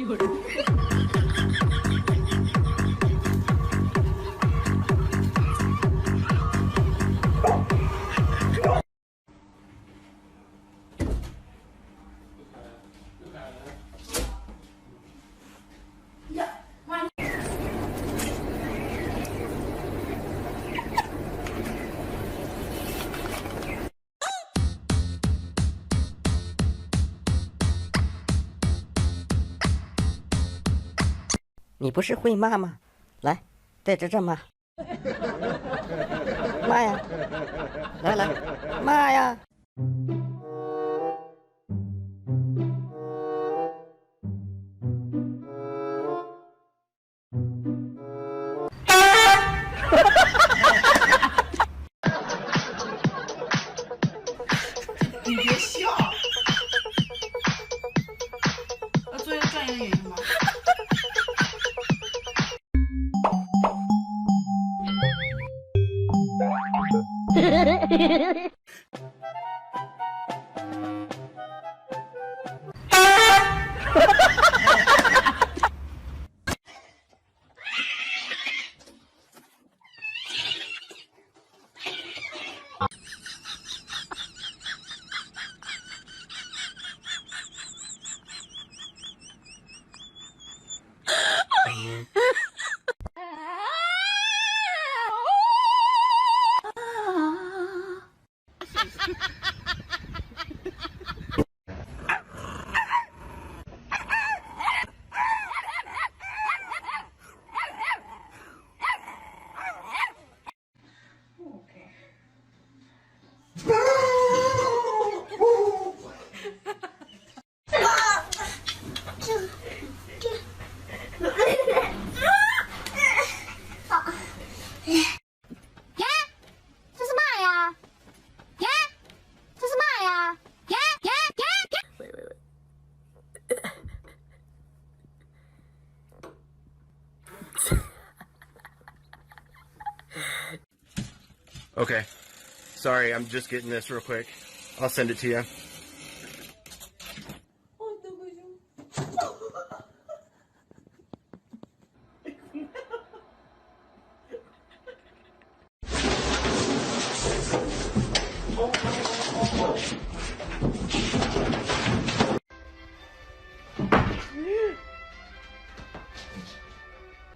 有人。你不是会骂吗？来，在这骂，骂呀！来，骂呀！你别笑，要做一个专业的演员吗？Okay. Sorry, I'm just getting this real quick. I'll send it to you.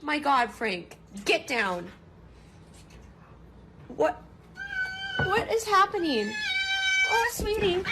My God, Frank, get down. What is happening? Oh, sweetie.